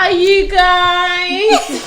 are you guys?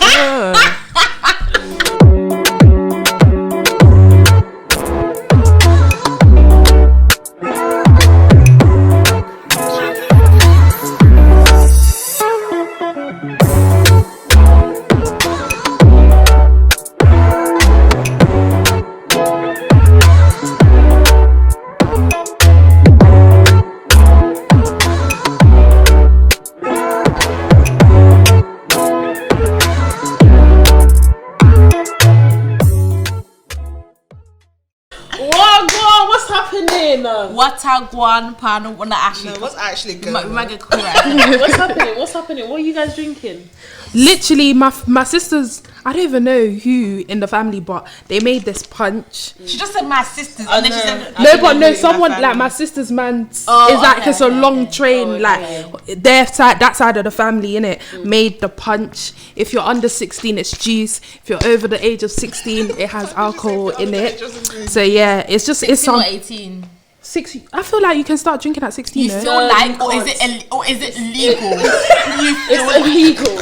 What's happening? Panel? What's actually going on? What's happening? What are you guys drinking? Literally, my sisters, I don't even know who in the family, but they made this punch. She just said my sisters, and then she said someone like my sister's man is like it's a long train, their side, that side of the family, innit, made the punch. If you're under 16, it's juice. If you're over the age of 16, it has alcohol in it. So yeah, it's 18. I feel like you can start drinking at 16. You feel like, or is it legal? It's illegal.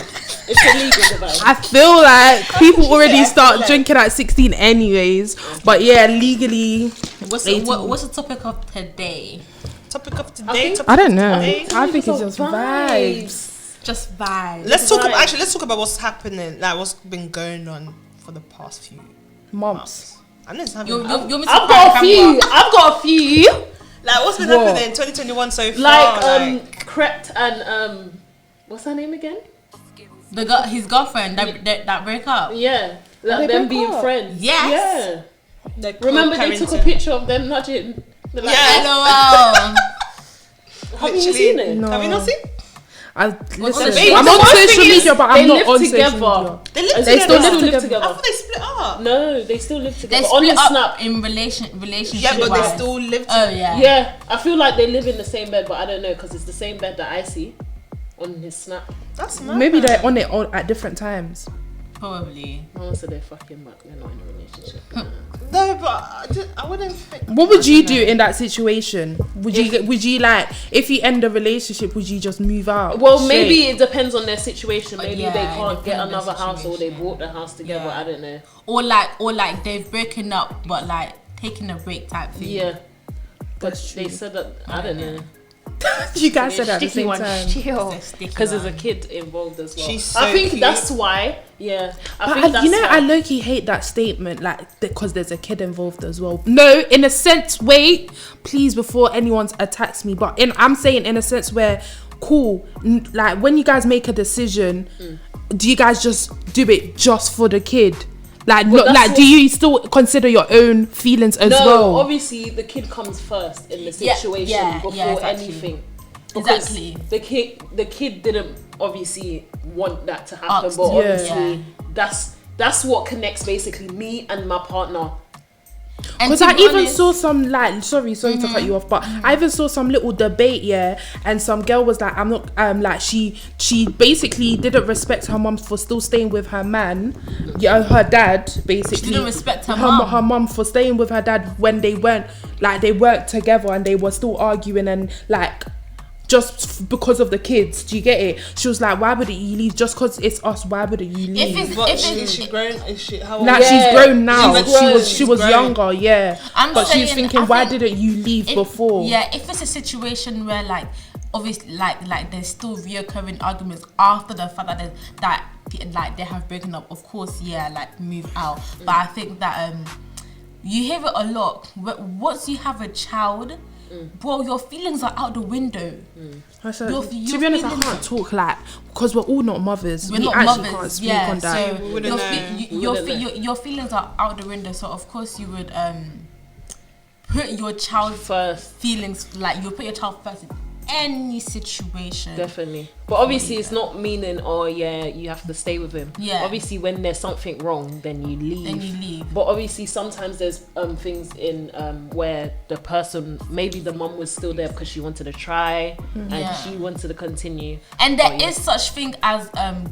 It's illegal device. I feel like people already start drinking at 16 anyways. But yeah, legally. What's the topic of today? I don't know. I think it's just vibes. Just vibes. Let's talk about what's happening, like what's been going on for the past few months. I've got a few. Like what's been happening in 2021 so far? Like Crept and what's her name again? His girlfriend that break up. Yeah, them being friends. Yes. Yeah. Remember they took a picture of them nudging. Like, yeah, Have you seen it? No. Have you not seen? I'm on social media, but I'm not on social media. They still live together. I thought they split up. No, they still live together. They split up in relationship. Yeah, but they still live together. Oh yeah. Yeah, I feel like they live in the same bed, but I don't know because it's the same bed that I see on his snap. That's nice. Maybe they're on it at different times. Probably. No, so they're fucking back. They're not in a relationship. No, but I wouldn't think. What would you do in that situation? Would you like, if you end a relationship, would you just move out? Well, maybe it depends on their situation. Maybe yeah, they can't get another house, or they bought the house together. Yeah. I don't know. Or like they've broken up, but like taking a break type thing. Yeah, but That's they true. said that I don't know. You guys said that at the same time. Because there's a kid involved as well. She's so I think cute. that's why. Yeah, I low-key hate that statement, like, because there's a kid involved as well. No, in a sense, wait, please, before anyone attacks me, but I'm saying in a sense where, cool, like, when you guys make a decision, do you guys just do it just for the kid? Like, do you still consider your own feelings as well? No, obviously the kid comes first in the situation before anything. Because the kid didn't obviously want that to happen, but obviously that's what connects basically me and my partner. Because I even saw some, like, sorry to cut you off, but I even saw some little debate, and some girl was like, I'm not, like, she basically didn't respect her mum for still staying with her man, her dad, basically. She didn't respect her mum for staying with her dad when they worked together and they were still arguing and, like, just because of the kids. Do you get it? She was like, why wouldn't you leave? Just because it's us, why wouldn't you leave? Is she grown? Is she, how old? Nah, she's grown now. She was grown. Younger, but saying, she's thinking, why didn't you leave before? Yeah, if it's a situation where, like, obviously, like there's still reoccurring arguments after the fact that they have broken up, of course, like, move out. But I think that you hear it a lot. Once you have a child, bro, your feelings are out the window. To be honest, I can't talk like, because we're all not mothers. We actually can't speak on that. So your feelings are out the window. So of course you would put your child first. Feelings, like, you put your child first in any situation. Definitely. But obviously it's not meaning, you have to stay with him. Yeah. Obviously when there's something wrong, then you leave. But obviously sometimes there's things in where the person, maybe the mum was still there because she wanted to try and she wanted to continue. And there is such thing as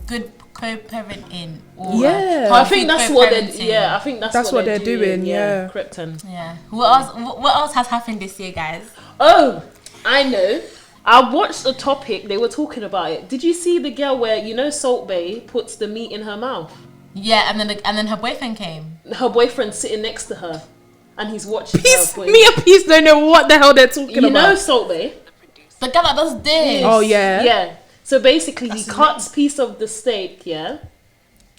good co-parenting. I think that's what they're. I think that's what they're doing. Krypton. Yeah. What else has happened this year, guys? Oh, I know. I watched a topic, they were talking about it. Did you see the girl where, you know, Salt Bae puts the meat in her mouth? Yeah, and then her boyfriend came. Her boyfriend's sitting next to her, and he's watching her. Me and Peace don't know what the hell they're talking about. You know Salt Bae? The guy that does this. Oh, yeah. Yeah. So basically, he cuts piece of the steak, yeah?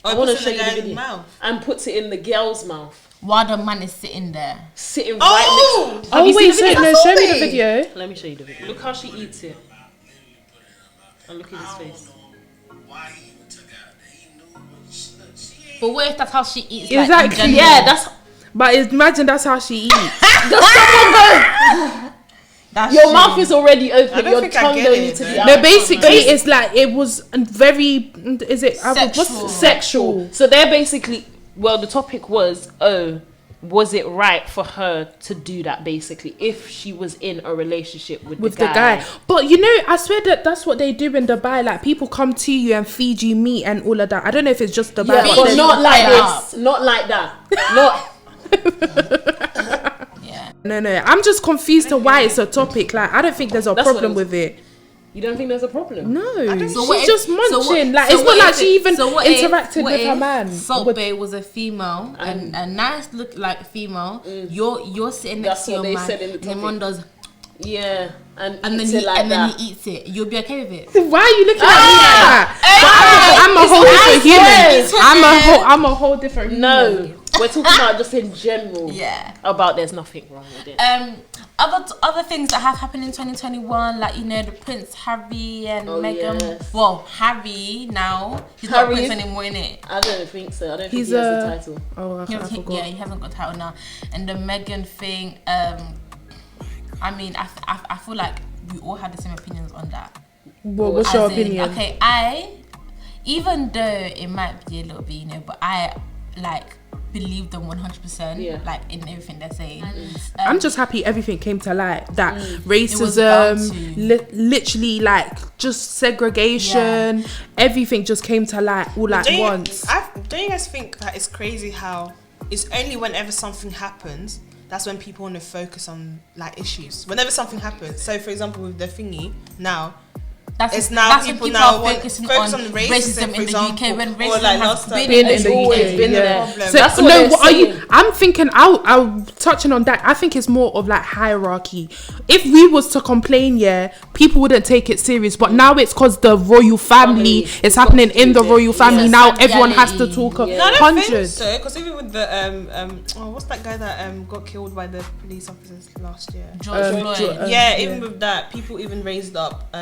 I want to show you the video. Mouth. And puts it in the girl's mouth. While the man is sitting there. Sitting right next to her. Oh, wait, show me the video. Let me show you the video. Look how she eats it. And look at his face. But what if that's how she eats? Exactly. Like, yeah, that's... But imagine that's how she eats. Does someone go... Your mouth is already open. Your tongue don't need to be out. No, basically, it's like it was very. Is it sexual? So they're basically. Well, the topic was, was it right for her to do that? Basically, if she was in a relationship with the guy. But you know, I swear that's what they do in Dubai. Like people come to you and feed you meat and all of that. I don't know if it's just Dubai, but not like this. Not like that. Not. No, I'm just confused to why it's a topic. Like, I don't think there's a problem with it. You don't think there's a problem? No, she's just munching. It's not like she even interacted with her man. Salt Bae was a female, and a nice look like female. You're sitting next to your man, and the man does. Yeah, and then he eats it. You'll be okay with it. Why are you looking at me like that? I'm a whole different human. I'm a whole different human. No. We're talking about just in general. Yeah. About there's nothing wrong with it. Other things that have happened in 2021, like, you know, the Prince Harry and Meghan. Yes. Well, Harry now. He's not Prince anymore, innit? I don't think so. I don't think he has the title. Oh, I forgot. Yeah, he hasn't got a title now. And the Meghan thing, I mean, I feel like we all had the same opinions on that. Well, what's your opinion? Okay, even though it might be a little bit, you know, but I, like, believe them 100%, like in everything they're saying. I'm just happy everything came to light. That racism, literally, like, just segregation, everything just came to light all at once. Don't you guys think that it's crazy how it's only whenever something happens that's when people want to focus on, like, issues. Whenever something happens, so for example with the thingy now. That's people now focus on racism in the UK when racism has been there. So that's what are you? I'm thinking. I'll touching on that. I think it's more of like hierarchy. If we was to complain, people wouldn't take it serious. But now it's because the royal family is happening in the royal family. Now everyone has to talk. No, I don't think so. Because even with the what's that guy that got killed by the police officers last year? George Floyd. Even with that, people even raised up.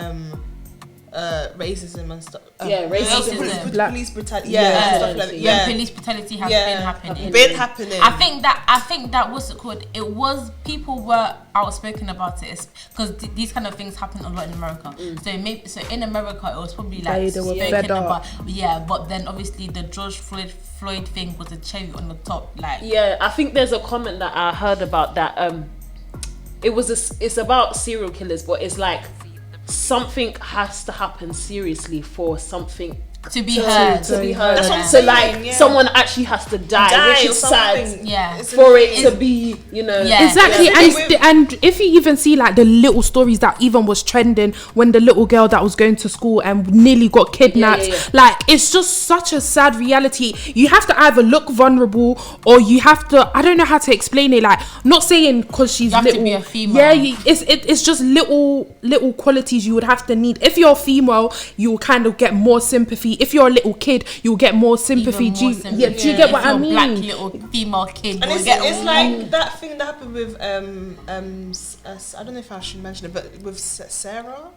Racism and stuff. Racism. Police brutality. Stuff like that. Police brutality has been happening. I think that what's it called? It was people were outspoken about it because these kind of things happen a lot in America. So in America it was probably like they were fed up. But then obviously the George Floyd thing was a cherry on the top. Like I think there's a comment that I heard about that. It's about serial killers, but it's like. Something has to happen seriously for something to be heard. That's what I'm saying, someone actually has to die which is sad. Yeah. For it to be, you know. Yeah. Exactly. And if you even see like the little stories that even was trending when the little girl that was going to school and nearly got kidnapped, like it's just such a sad reality. You have to either look vulnerable or you have to. I don't know how to explain it. Like, not saying because she's you have little. To be a female. Yeah, it's just little qualities you would have to need. If you're a female, you will kind of get more sympathy. If you're a little kid, you'll get more sympathy. Do you get what I mean? Black little female kid. And it's like that thing that happened with I don't know if I should mention it, but with Sarah.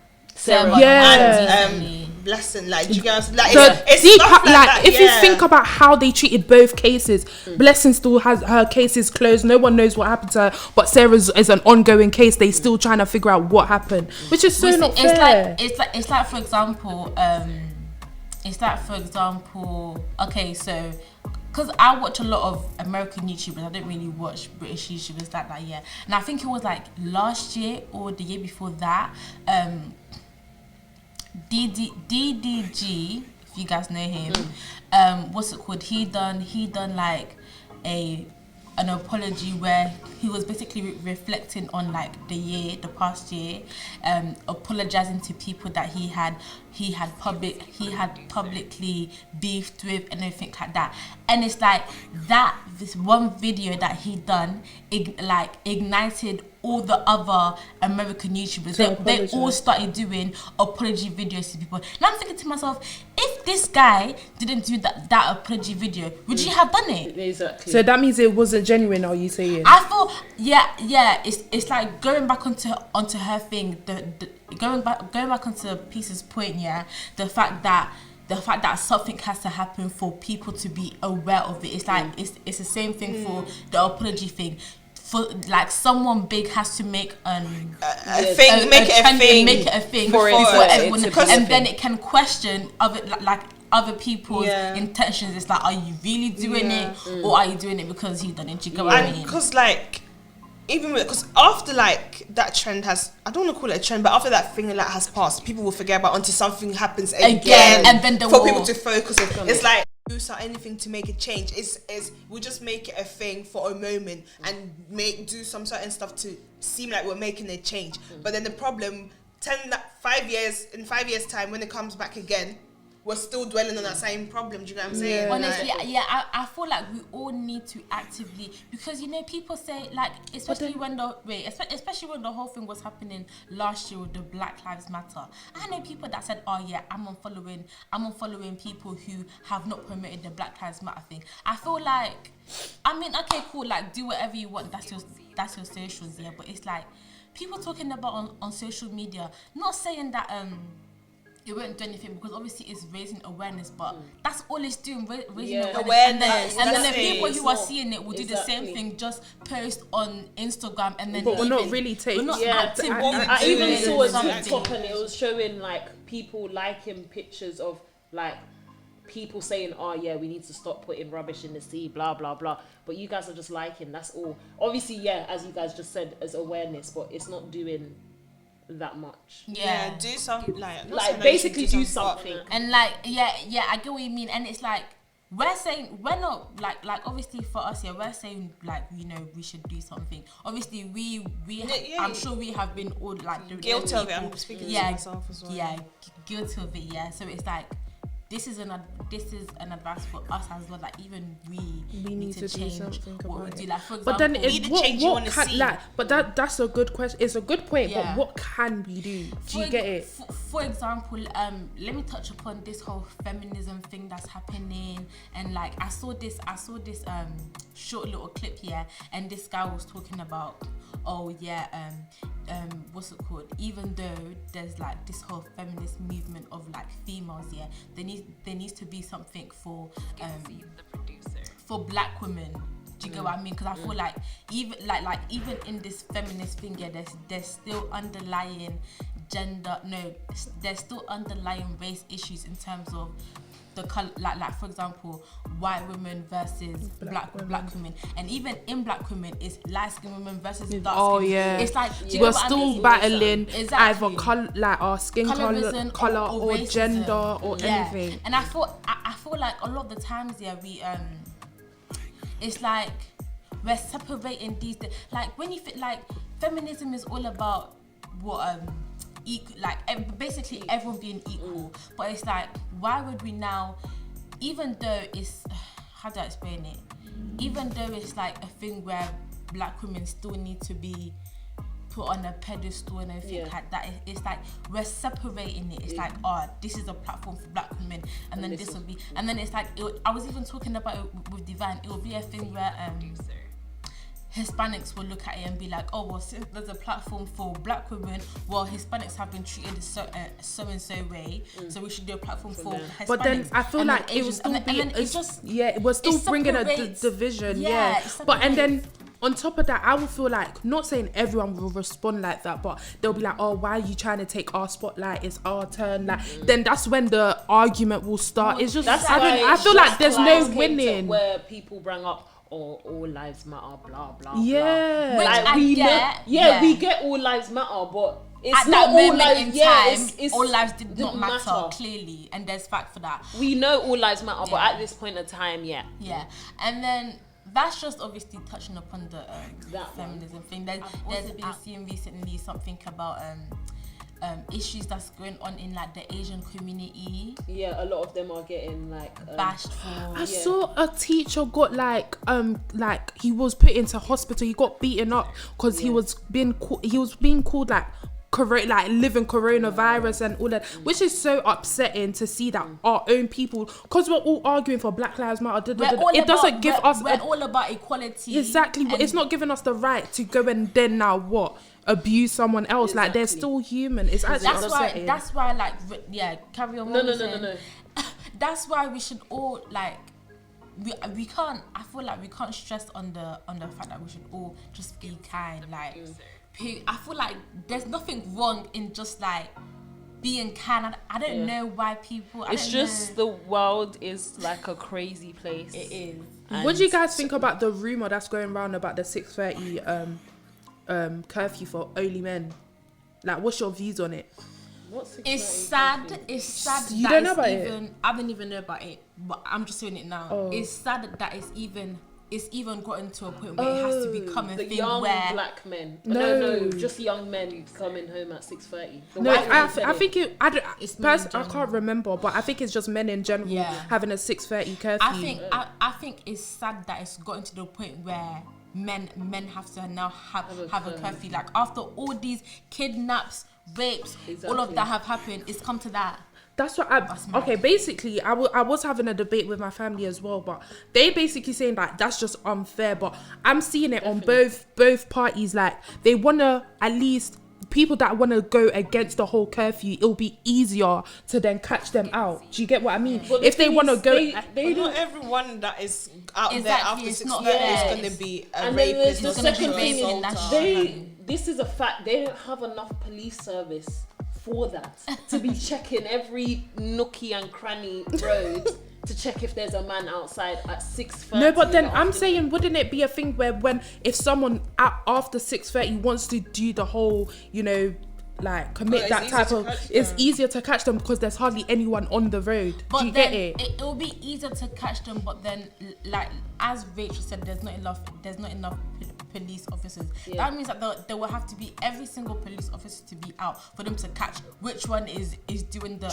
And Blessing, like, do you guys like? It's deep, stuff like that, if you think about how they treated both cases, Blessing still has her cases closed. No one knows what happened to her, but Sarah's is an ongoing case. They still trying to figure out what happened, which is not fair. It's like for example. Okay, so. Because I watch a lot of American YouTubers, I don't really watch British YouTubers like that yet. And I think it was like last year or the year before that, DDG, if you guys know him, what's it called? He done like a an apology where he was basically reflecting on like the past year, apologizing to people that he had publicly beefed with and everything like that. And it's like this one video that he done ignited all the other American YouTubers. They all started doing apology videos to people. And I'm thinking to myself, if this guy didn't do that apology video, would you have done it? Exactly. So that means it wasn't genuine, are you saying? I thought, yeah. It's like going back onto her thing. Going back onto Peace's point. Yeah, the fact that something has to happen for people to be aware of it. It's like it's the same thing for the apology thing. For like someone big has to make a thing, make it a thing for everyone, and then it can question other people's intentions. It's like, are you really doing it, or are you doing it because he done it? Do you get what I mean? Because like, because after like that trend has, I don't want to call it a trend, but after that thing like has passed, people will forget about until something happens again, and then for people to focus on. It's like, do anything to make it change. We'll just make it a thing for a moment and do some certain stuff to seem like we're making a change. But then the problem, 5 years time, when it comes back again, we're still dwelling on that same problem. Do you know what I'm saying? Honestly, I feel like we all need to actively, because people say like, especially when the whole thing was happening last year with the Black Lives Matter. I know people that said, oh yeah, I'm unfollowing people who have not promoted the Black Lives Matter thing. I feel like, I mean, okay, cool, like do whatever you want. That's your socials, yeah. But it's like people talking about on social media, not saying that it won't do anything, because obviously it's raising awareness, but that's all it's doing, raising awareness. And then the people who are seeing it will do the same thing, just post on Instagram, and then but we're not really taking. I even saw a TikTok and it was showing like people liking pictures of like people saying, oh yeah, we need to stop putting rubbish in the sea, blah blah blah. But you guys are just liking. That's all. Obviously, yeah, as you guys just said, as awareness, but it's not doing that much. Yeah, do something like basically do something. And like I get what you mean. And it's like we're not like obviously for us, we're saying like, we should do something. Obviously we I'm sure we have been all like guilty of it. I'm speaking to myself as well. Yeah, guilty of it. Yeah, so it's like this is an advice for us as well. Like even we need to change what we do. Like for example, but then that's a good question. It's a good point. But what can we do? Do you get it? For example, let me touch upon this whole feminism thing that's happening. And like I saw this short little clip here, and this guy was talking about, what's it called? Even though there's like this whole feminist movement of like females, there needs to be something for black women. Do you get what I mean? Because I feel like even in this feminist thing, there's still underlying there's still underlying race issues in terms of the color, like for example, white women versus black women, and even in black women, it's light skinned women versus dark skin. It's like we're still battling either our skin color or gender or anything. And I feel like a lot of the times, we it's like we're separating these. Like when you feel like feminism is all about what basically everyone being equal, but it's like, why would we now, even though it's, how do I explain it, even though it's like a thing where black women still need to be put on a pedestal and everything like that, it's like we're separating it. It's like, this is a platform for black women, and then this will be, and then it's like, I was even talking about it with Divine, it will be a thing where Hispanics will look at it and be like, since there's a platform for black women, Hispanics have been treated so and so way, so we should do a platform for Hispanics. But then I feel like it will still it was still bringing a division. But and then on top of that, I will feel like, not saying everyone will respond like that, but they'll be like, why are you trying to take our spotlight? It's our turn. Like, then that's when the argument will start. It's just, I feel like there's no winning. Where people bring up, all lives matter, blah blah. Yeah, blah. Like we get all lives matter, but it's at not all lives. It's all lives did not matter clearly, and there's fact for that. We know all lives matter, but at this point in time, and then that's just obviously touching upon the feminism thing. There's been seen recently something about issues that's going on in like the Asian community. Yeah, a lot of them are getting like bashed for. I saw a teacher got like he was put into hospital. He got beaten up because he was being called like living coronavirus and all that, which is so upsetting to see that our own people, because we're all arguing for Black Lives Matter. It doesn't give us. We're all about equality. Exactly, it's not giving us the right to go and then now abuse someone else. Exactly. Like they're still human. It's actually upsetting. That's why carry on. No. That's why we should all like. We can't. I feel like we can't stress on the fact that we should all just be kind. Like. I feel like there's nothing wrong in just like being kind. I don't know why people. The world is like a crazy place. It is. What do you guys think about the rumor that's going around about the 6:30 curfew for only men? Like, what's your views on it? It's sad. It's sad. You don't know about it? I don't even know about it, but I'm just saying it now. Oh. It's sad that it's even gotten to a point where it has to become a thing young where black men. No, just young men coming home at 6:30. No, I think I can't remember, but I think it's just men in general having a 6:30 curfew. I think it's sad that it's gotten to the point where men have to now have a curfew. Like after all these kidnaps, rapes, all of that have happened, it's come to that. That's what basically I was having a debate with my family as well, but they basically saying like that's just unfair, but I'm seeing it on both parties. Like they want to, at least people that want to go against the whole curfew, it'll be easier to then catch them out. Do you get what I mean? But if they want to go, they not everyone that is out there after 6:30 is going to be a rapist. The second thing is this is a fact. They don't have enough police service for that to be checking every nookie and cranny road to check if there's a man outside at 6:30. No, but then I'm saying, wouldn't it be a thing where if someone after 6:30 wants to do the whole, like commit that type of, it's easier to catch them because there's hardly anyone on the road. But do you get it? It will be easier to catch them, but then like as Rachel said, there's not enough police officers. That means that there will have to be every single police officer to be out for them to catch which one is doing the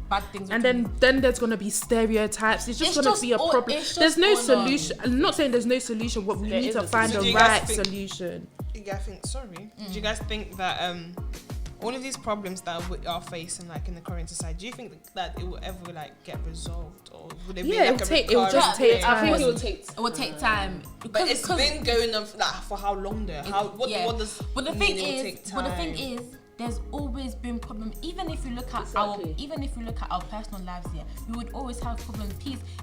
bad things. And then there's gonna be stereotypes. It's just gonna be a problem. There's no solution. I'm not saying there's no solution, but we need to find the right solution. Do you guys think that all of these problems that we are facing, like in the current society, do you think that it will ever like get resolved, or would it be like it will just take time? I think it will take time. But it's been going on for how long though? What does but the thing is, there's always been problems. Even if you look at our personal lives here, we would always have problems.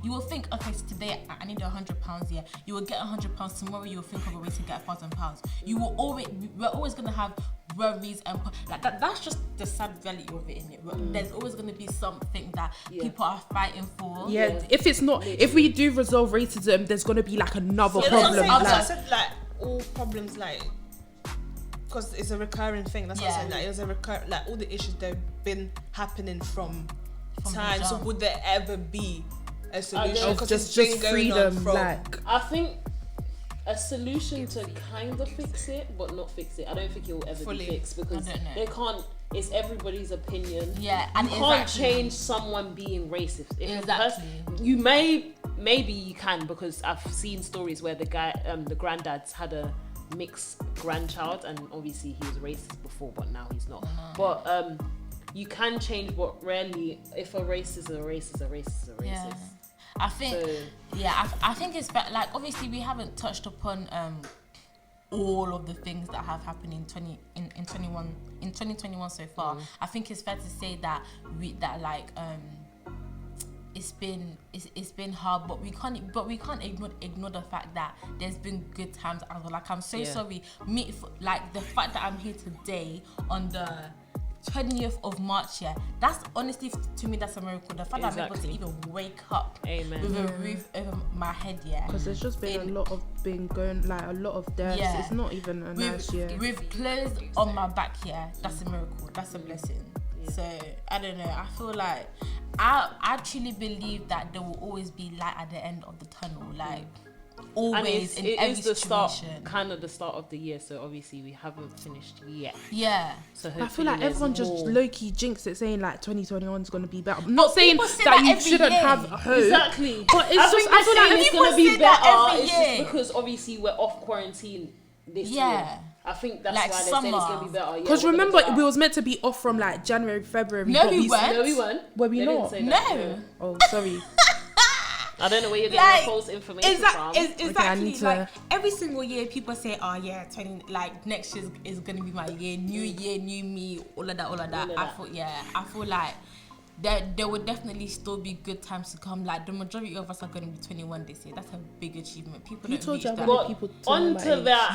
You will think, okay, so today I need £100 here. You will get £100 tomorrow. You will think of a way to get £1,000. We're always gonna have worries and like that. That's just the sad reality of it, innit? There's always gonna be something that people are fighting for. If we do resolve racism, there's gonna be like another problem. I said like all problems like. Because it's a recurring thing. That's what I said. Like, it was like all the issues that have been happening from time. So would there ever be a solution? Because just freedom. I think a solution to kind of fix it, but not fix it. I don't think it will ever be fixed because they can't. It's everybody's opinion. Yeah, and you can't change someone being racist. You maybe you can, because I've seen stories where the granddad's had a mixed grandchild, and obviously he was racist before, but now he's not. But you can change, but rarely. If a racist is a racist, a racist is a racist. Yeah. I think it's better. Like obviously we haven't touched upon all of the things that have happened in 2021 so far. I think it's fair to say that it's been hard, but we can't ignore the fact that there's been good times as well. Like I'm so sorry, like the fact that I'm here today on the 20th of March, that's honestly, to me, that's a miracle. The fact that I'm able to even wake up with a roof over my head, because there's just been a lot of a lot of deaths. It's not even a nice year. With clothes on my back, that's a miracle. That's a blessing. So I don't know. I feel like I truly believe that there will always be light at the end of the tunnel. Like Always, in every situation. Kind of the start of the year, so obviously we haven't finished yet. Yeah. So I feel like everyone just low-key jinxed it, saying like 2021 is going to be better. I'm not saying that you shouldn't have hope. Exactly. But it's just, I feel like it's going to be better. It's just because obviously we're off quarantine this year. I think that's like why they're saying it's going to be better. Because remember, we was meant to be off from like January, February. No, we weren't. No, we weren't. Were we not? No. Oh, sorry. I don't know where you're getting the false information from. Exactly. Like every single year, people say, "Oh yeah, next year is gonna be my year, new year, new me, all of that." I feel like there will definitely still be good times to come. Like the majority of us are gonna be 21 this year. That's a big achievement. People don't reach that. But onto that,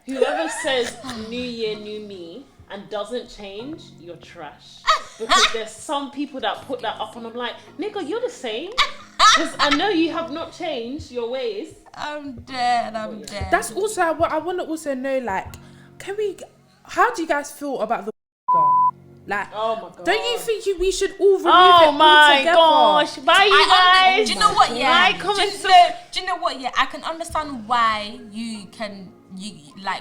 whoever says new year, new me and doesn't change, you're trash. Because there's some people that put that up and I'm like, nigga, you're the same. Because I know you have not changed your ways. I'm dead. That's also what I want to also know. Like, how do you guys feel about the like? Oh my god! Don't you think we should all remove it altogether? Oh my gosh! Bye, you guys. Do you know what? Yeah. Do you know what? Yeah, I can understand why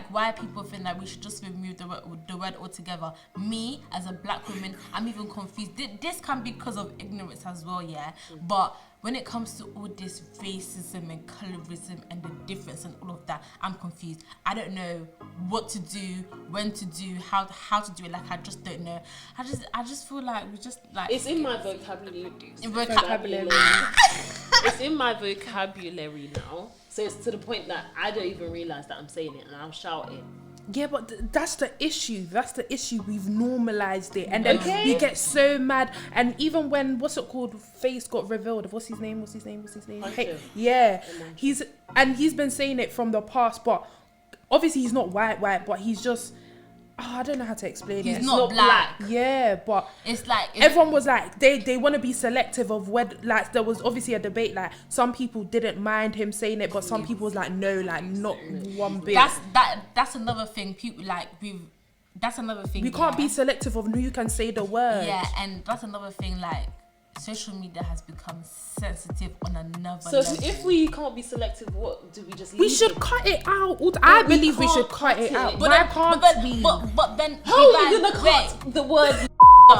why people think that we should just remove the word altogether. Me, as a black woman, I'm even confused. This can be because of ignorance as well, yeah. But when it comes to all this racism and colorism and the difference and all of that, I'm confused. I don't know what to do, when to do, how to do it. Like, I just don't know. I just feel like we just like... It's in my vocabulary. It's in my vocabulary now. So it's to the point that I don't even realise that I'm saying it and I'll shout it. Yeah, but that's the issue. We've normalised it. And then we get so mad. And even when, Face got revealed. What's his name? Hey, yeah. He's been saying it from the past, but obviously he's not white, but he's just... I don't know how to explain it. He's not black. Yeah, but it's like everyone was like they want to be selective of whether, like, there was obviously a debate, like some people didn't mind him saying it, but some people was like, no, like not one bit. That's another thing. People that's another thing. We can't be selective of who you can say the word. Yeah, and that's another thing. Like, social media has become sensitive on another level. So if we can't be selective, what do we just leave? We should cut it out. I believe we should cut it out. But then how are you gonna cut the word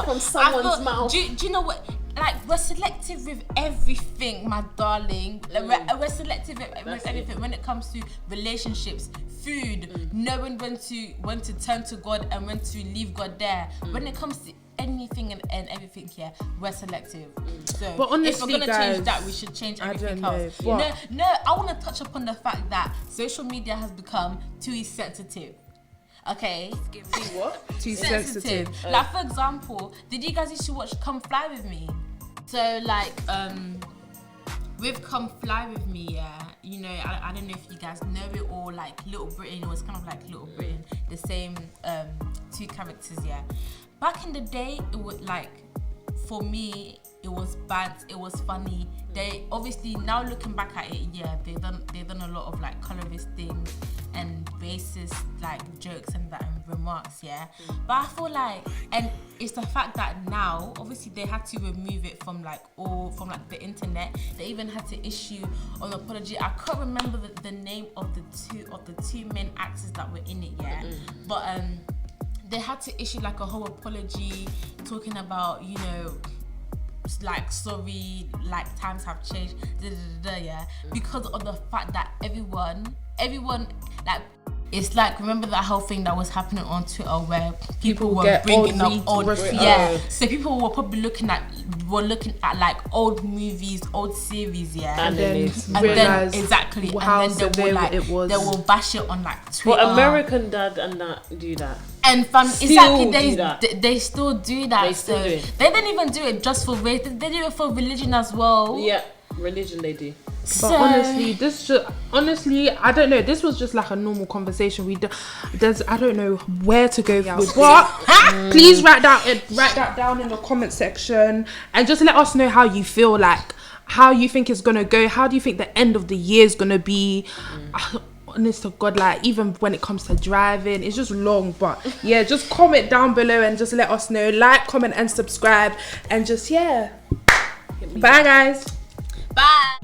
from someone's mouth? Do you know what? Like, we're selective with everything, my darling. Like, we're selective with everything when it comes to relationships, food, knowing when to turn to God and when to leave God there. When it comes to anything and everything here, we're selective. So but honestly, if we're gonna change that, we should change everything else. No, I want to touch upon the fact that social media has become too sensitive. Okay. See what? Too sensitive. Like, for example, did you guys used to watch Come Fly With Me? So like with Come Fly With Me, yeah, you know, I don't know if you guys know it, or like Little Britain. It was kind of like Little Britain, the same two characters, yeah. Back in the day, it would, like, for me, it was bad, it was funny. They obviously, now looking back at it, yeah, they've done a lot of like colorist things and racist like jokes and that and remarks, yeah. But I feel like, and it's the fact that now, obviously, they had to remove it from the internet. They even had to issue an apology. I can't remember the name of the two main actors that were in it, yeah. But they had to issue like a whole apology, talking about, you know, like, sorry, like, times have changed, yeah, because of the fact that everyone, like, it's like, remember that whole thing that was happening on Twitter where people were bringing up old, so people were probably looking at like old movies, old series, yeah, and then exactly, and then they will bash it on like Twitter. But American Dad and that do that. And they still do that. They didn't even do it just for race. They do it for religion as well. Yeah, religion they do. But honestly, I don't know. This was just like a normal conversation. I don't know where to go with. But please write that down in the comment section and just let us know how you feel, like how you think it's gonna go. How do you think the end of the year is gonna be? Honest to God, like, even when it comes to driving, it's just long. But yeah, just comment down below and just let us know. Like, comment and subscribe, and just, yeah. Bye guys. Bye.